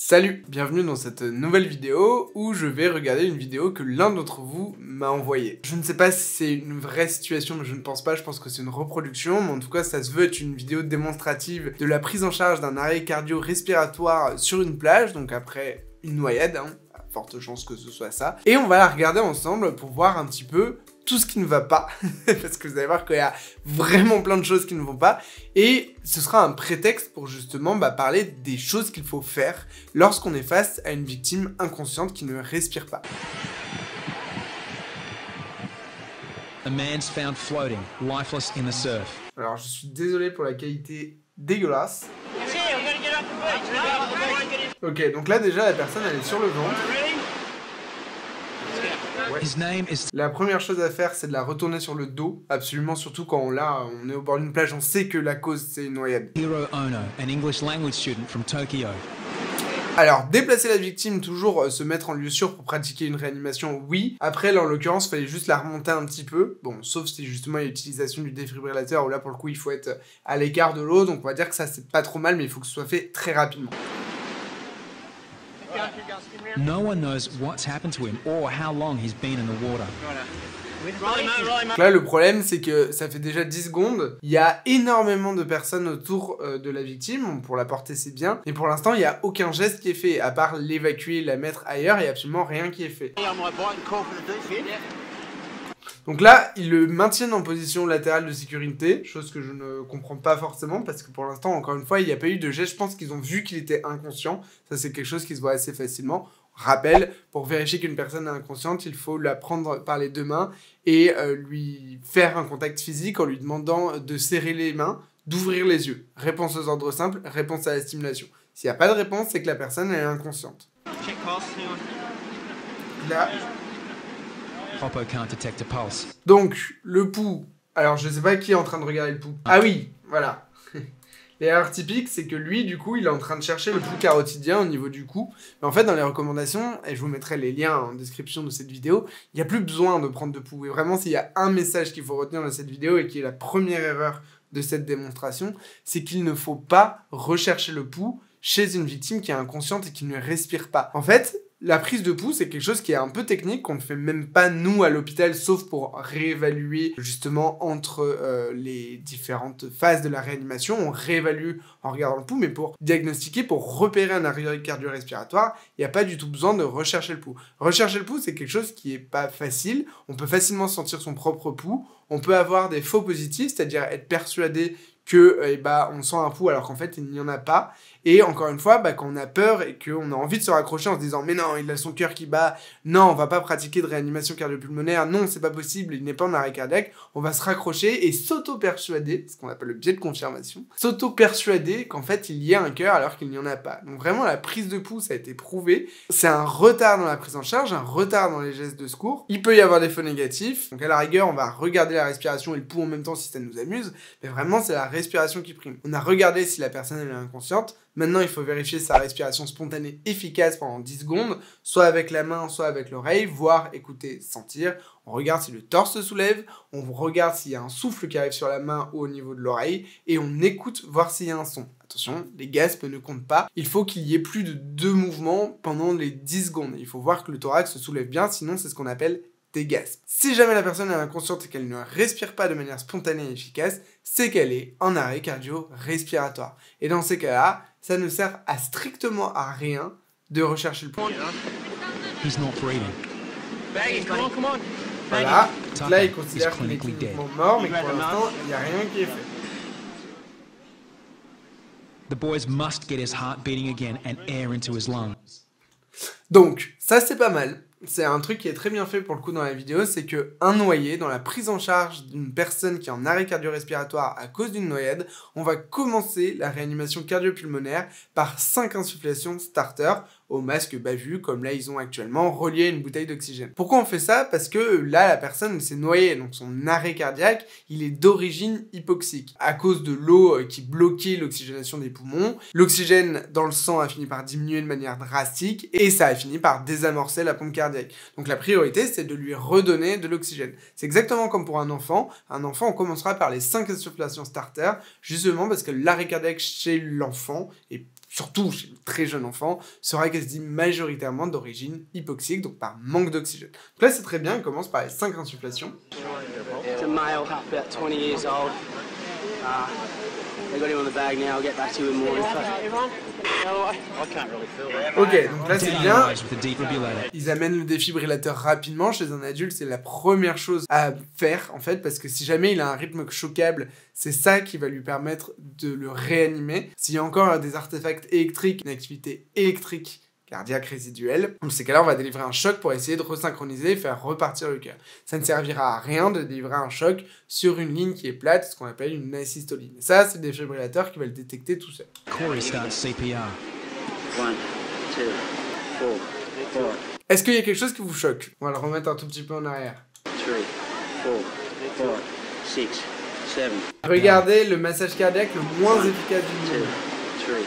Salut, bienvenue dans cette nouvelle vidéo où je vais regarder une vidéo que l'un d'entre vous m'a envoyée. Je ne sais pas si c'est une vraie situation, mais je ne pense pas, je pense que c'est une reproduction, mais en tout cas ça se veut être une vidéo démonstrative de la prise en charge d'un arrêt cardio-respiratoire sur une plage, donc après une noyade, forte chance que ce soit ça. Et on va la regarder ensemble pour voir un petit peu tout ce qui ne va pas, parce que vous allez voir qu'il y a vraiment plein de choses qui ne vont pas, et ce sera un prétexte pour justement parler des choses qu'il faut faire lorsqu'on est face à une victime inconsciente qui ne respire pas. A man's found floating, lifeless in the surf. Alors je suis désolé pour la qualité dégueulasse. Ok, donc là déjà la personne elle est sur le ventre. Ouais. La première chose à faire, c'est de la retourner sur le dos, absolument, surtout quand on est au bord d'une plage, on sait que la cause c'est une noyade. Hiro Ono, an English language student from Tokyo. Alors, déplacer la victime, toujours se mettre en lieu sûr pour pratiquer une réanimation, oui. Après, là, en l'occurrence, il fallait juste la remonter un petit peu. Bon, sauf si justement il y a l'utilisation du défibrillateur, où là, pour le coup, il faut être à l'écart de l'eau. Donc, on va dire que ça, c'est pas trop mal, mais il faut que ce soit fait très rapidement. No one knows what's happened to him or how long he's been in the water. Là, le problème, c'est que ça fait déjà 10 secondes. Il y a énormément de personnes autour de la victime. Pour la porter, c'est bien. Mais pour l'instant, il n'y a aucun geste qui est fait. À part l'évacuer, la mettre ailleurs, il n'y a absolument rien qui est fait. Donc là, ils le maintiennent en position latérale de sécurité, chose que je ne comprends pas forcément, parce que pour l'instant, encore une fois, il n'y a pas eu de geste. Je pense qu'ils ont vu qu'il était inconscient. Ça, c'est quelque chose qui se voit assez facilement. Rappel, pour vérifier qu'une personne est inconsciente, il faut la prendre par les deux mains et lui faire un contact physique en lui demandant de serrer les mains, d'ouvrir les yeux. Réponse aux ordres simples, réponse à la stimulation. S'il n'y a pas de réponse, c'est que la personne est inconsciente. Là. Hoppo can't detect a pulse. Donc, le pouls. Alors, je sais pas qui est en train de regarder le pouls. Ah oui, voilà. L'erreur typique, c'est que lui, du coup, il est en train de chercher le pouls carotidien au niveau du cou. Mais en fait, dans les recommandations, et je vous mettrai les liens en description de cette vidéo, il n'y a plus besoin de prendre de pouls. Et vraiment, s'il y a un message qu'il faut retenir de cette vidéo et qui est la première erreur de cette démonstration, c'est qu'il ne faut pas rechercher le pouls chez une victime qui est inconsciente et qui ne respire pas. En fait, la prise de pouls, c'est quelque chose qui est un peu technique, qu'on ne fait même pas nous à l'hôpital, sauf pour réévaluer justement entre les différentes phases de la réanimation. On réévalue en regardant le pouls, mais pour diagnostiquer, pour repérer un arrêt cardio-respiratoire, il n'y a pas du tout besoin de rechercher le pouls. Rechercher le pouls, c'est quelque chose qui est pas facile. On peut facilement sentir son propre pouls. On peut avoir des faux positifs, c'est-à-dire être persuadé que on sent un pouls alors qu'en fait il n'y en a pas. Et encore une fois, quand on a peur et qu'on a envie de se raccrocher en se disant « Mais non, il a son cœur qui bat, non, on va pas pratiquer de réanimation cardio-pulmonaire, non, c'est pas possible, il n'est pas en arrêt cardiaque », on va se raccrocher et s'auto-persuader, ce qu'on appelle le biais de confirmation, s'auto-persuader qu'en fait il y a un cœur alors qu'il n'y en a pas. Donc vraiment, la prise de pouls, ça a été prouvé. C'est un retard dans la prise en charge, un retard dans les gestes de secours. Il peut y avoir des faux négatifs, donc à la rigueur, on va regarder la respiration et le pouls en même temps si ça nous amuse, mais vraiment, c'est la respiration qui prime. On a regardé si la personne elle est inconsciente. Maintenant, il faut vérifier sa respiration spontanée efficace pendant 10 secondes, soit avec la main, soit avec l'oreille, voir, écouter, sentir. On regarde si le torse se soulève, on regarde s'il y a un souffle qui arrive sur la main ou au niveau de l'oreille, et on écoute voir s'il y a un son. Attention, les gasps ne comptent pas. Il faut qu'il y ait plus de 2 mouvements pendant les 10 secondes. Il faut voir que le thorax se soulève bien, sinon c'est ce qu'on appelle des gasps. Si jamais la personne est inconsciente et qu'elle ne respire pas de manière spontanée et efficace, c'est qu'elle est en arrêt cardio-respiratoire. Et dans ces cas-là, ça ne sert à strictement à rien de rechercher le pouls. He's not breathing. Voilà, là il considère qu'il est cliniquement mort, mais pour l'instant, il n'y a rien qui est fait. The boys must get his heart beating again and air into his lungs. Donc, ça c'est pas mal. C'est un truc qui est très bien fait pour le coup dans la vidéo, c'est que un noyé, dans la prise en charge d'une personne qui est en arrêt cardio-respiratoire à cause d'une noyade, on va commencer la réanimation cardio-pulmonaire par 5 insufflations starter au masque bas-vue, comme là ils ont actuellement, relié à une bouteille d'oxygène. Pourquoi on fait ça? Parce que là, la personne s'est noyée, donc son arrêt cardiaque, il est d'origine hypoxique. À cause de l'eau qui bloquait l'oxygénation des poumons, l'oxygène dans le sang a fini par diminuer de manière drastique, et ça a fini par désamorcer la pompe cardiaque. Donc la priorité, c'est de lui redonner de l'oxygène. C'est exactement comme pour un enfant. Un enfant, on commencera par les 5 insufflations starter, justement parce que l'arrêt cardiaque chez l'enfant est surtout chez le très jeune enfant, sera quasi majoritairement d'origine hypoxique, donc par manque d'oxygène. Donc là, c'est très bien, on commence par les 5 insufflations. It's a male, about 20 years old. They got him on the bag now. I'll get back to you in the morning. Ok, donc là c'est bien. With the defibrillator. Ils amènent le défibrillateur rapidement. Chez un adulte, c'est la première chose à faire, en fait, parce que si jamais il a un rythme choquable, c'est ça qui va lui permettre de le réanimer. S'il y a encore des artefacts électriques, une activité électrique cardiaque résiduelle, dans ces cas-là, on va délivrer un choc pour essayer de resynchroniser et faire repartir le cœur. Ça ne servira à rien de délivrer un choc sur une ligne qui est plate, ce qu'on appelle une asystolie. Mais ça, c'est le défibrillateur qui va le détecter tout seul. Corey starts CPR. 1, 2, 4, 4, Est-ce qu'il y a quelque chose qui vous choque? On va le remettre un tout petit peu en arrière. 3, 4, 4, 6, 7, Regardez le massage cardiaque le moins efficace du 2, monde. 3, 4.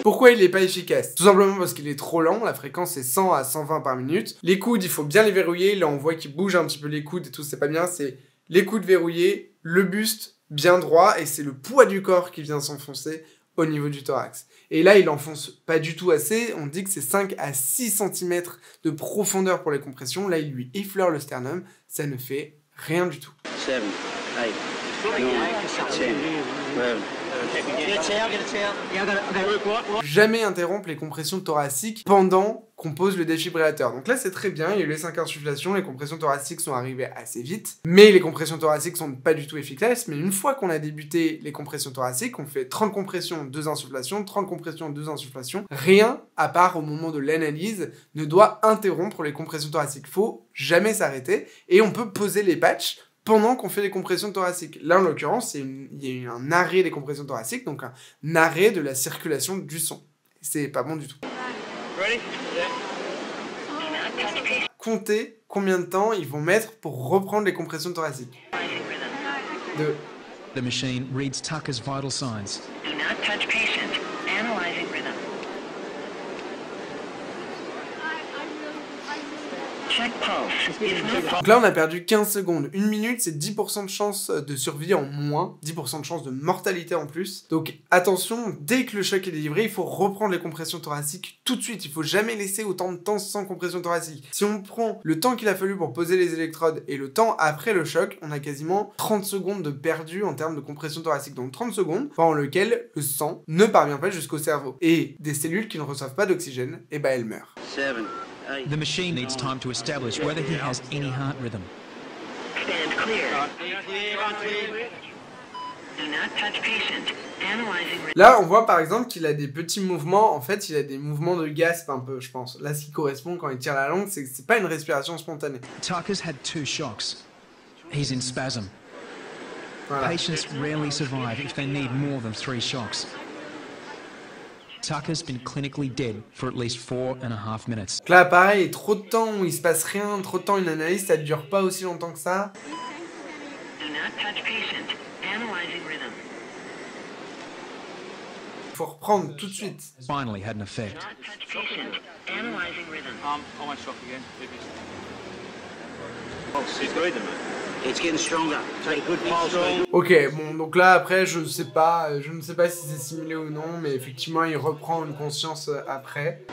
Pourquoi il n'est pas efficace? Tout simplement parce qu'il est trop lent, la fréquence est 100 à 120 par minute. Les coudes, il faut bien les verrouiller, là on voit qu'il bouge un petit peu les coudes et tout, c'est pas bien, c'est les coudes verrouillés, le buste bien droit, et c'est le poids du corps qui vient s'enfoncer au niveau du thorax. Et là, il enfonce pas du tout assez, on dit que c'est 5 à 6 cm de profondeur pour les compressions, là il lui effleure le sternum, ça ne fait rien du tout. 7, 8, 9, 10, 11. Jamais interrompre les compressions thoraciques pendant qu'on pose le défibrillateur. Donc là, c'est très bien, il y a eu les 5 insufflations, les compressions thoraciques sont arrivées assez vite, mais les compressions thoraciques sont pas du tout efficaces, mais une fois qu'on a débuté les compressions thoraciques, on fait 30 compressions, 2 insufflations, 30 compressions, 2 insufflations, rien, à part au moment de l'analyse, ne doit interrompre les compressions thoraciques. Faut jamais s'arrêter, et on peut poser les patchs pendant qu'on fait les compressions thoraciques. Là, en l'occurrence, il y a eu un arrêt des compressions thoraciques, donc un arrêt de la circulation du sang. C'est pas bon du tout. Comptez combien de temps ils vont mettre pour reprendre les compressions thoraciques. 2. The machine reads Tucker's vital signs. Do not touch patient. Analyzing rhythm. Check pulse. If no pulse. Donc là, on a perdu 15 secondes. 1 minute, c'est 10% de chance de survie en moins, 10% de chance de mortalité en plus. Donc attention, dès que le choc est délivré, il faut reprendre les compressions thoraciques tout de suite. Il faut jamais laisser autant de temps sans compression thoracique. Si on prend le temps qu'il a fallu pour poser les électrodes et le temps après le choc, on a quasiment 30 secondes de perdu en termes de compression thoracique. Donc 30 secondes pendant lequel le sang ne parvient pas jusqu'au cerveau. Et des cellules qui ne reçoivent pas d'oxygène, eh ben elles meurent. 7, 8. The machine needs time to establish whether he has any heart rhythm. Stand clear. Do not touch patient. Analyzing rhythm. Là, on voit par exemple qu'il a des petits mouvements. En fait, il a des mouvements de gasp un peu, je pense. Là, ce qui correspond quand il tire la langue, c'est que c'est pas une respiration spontanée. Tucker's had 2 shocks. He's in spasm. Voilà. Patients rarely survive if they need more than 3 shocks. Tucker's been clinically dead for at least 4.5 minutes. Donc là, pareil, trop de temps où il se passe rien, trop de temps une analyse, ça ne dure pas aussi longtemps que ça. Do not touch patient. Analyzing rhythm. Il faut reprendre tout de suite. Finally had an effect. Not touch patient. Analyzing rhythm. Almost shock again. It's getting stronger. Take a good pulse. Ok, bon, donc là, après, je ne sais pas si c'est simulé ou non, mais effectivement, il reprend une conscience après.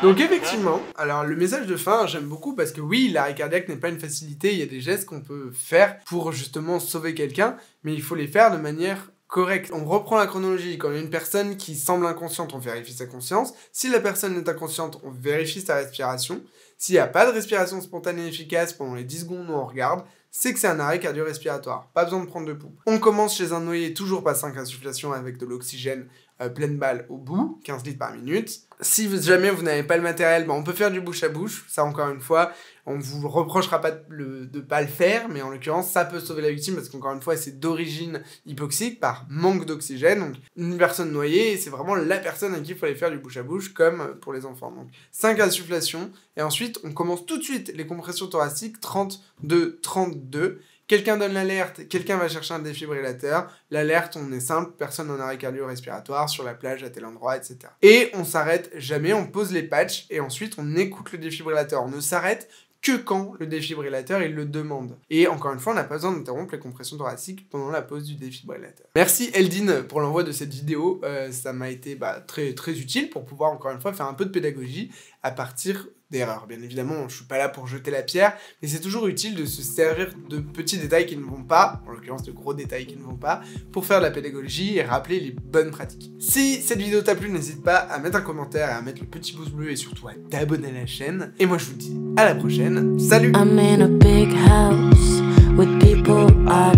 Donc effectivement, alors le message de fin, j'aime beaucoup parce que oui, l'arrêt cardiaque n'est pas une facilité, il y a des gestes qu'on peut faire pour justement sauver quelqu'un, mais il faut les faire de manière correcte. On reprend la chronologie. Quand il y a une personne qui semble inconsciente, on vérifie sa conscience. Si la personne est inconsciente, on vérifie sa respiration. S'il n'y a pas de respiration spontanée efficace pendant les 10 secondes où on regarde, c'est que c'est un arrêt cardio-respiratoire. Pas besoin de prendre de pouls. On commence chez un noyé, toujours pas 5 insufflations avec de l'oxygène pleine balle au bout, 15 litres par minute. Si jamais vous n'avez pas le matériel, on peut faire du bouche à bouche. Ça, encore une fois, on ne vous reprochera pas de pas le faire, mais en l'occurrence, ça peut sauver la victime parce qu'encore une fois, c'est d'origine hypoxique par manque d'oxygène. Donc, une personne noyée, c'est vraiment la personne à qui il faut aller faire du bouche à bouche, comme pour les enfants. Donc, 5 insufflations. Et ensuite, on commence tout de suite les compressions thoraciques, 32, 32. Quelqu'un donne l'alerte, quelqu'un va chercher un défibrillateur. L'alerte, on est simple, personne en arrêt cardio-respiratoire, sur la plage, à tel endroit, etc. Et on s'arrête jamais, on pose les patchs et ensuite on écoute le défibrillateur. On ne s'arrête que quand le défibrillateur il le demande. Et encore une fois, on n'a pas besoin d'interrompre les compressions thoraciques pendant la pause du défibrillateur. Merci Eldin pour l'envoi de cette vidéo, ça m'a été très, très utile pour pouvoir encore une fois faire un peu de pédagogie à partir d'erreurs. Bien évidemment, je suis pas là pour jeter la pierre, mais c'est toujours utile de se servir de petits détails qui ne vont pas, en l'occurrence de gros détails qui ne vont pas, pour faire de la pédagogie et rappeler les bonnes pratiques. Si cette vidéo t'a plu, n'hésite pas à mettre un commentaire, à mettre le petit pouce bleu et surtout à t'abonner à la chaîne. Et moi je vous dis à la prochaine, salut! I'm in a big house with people I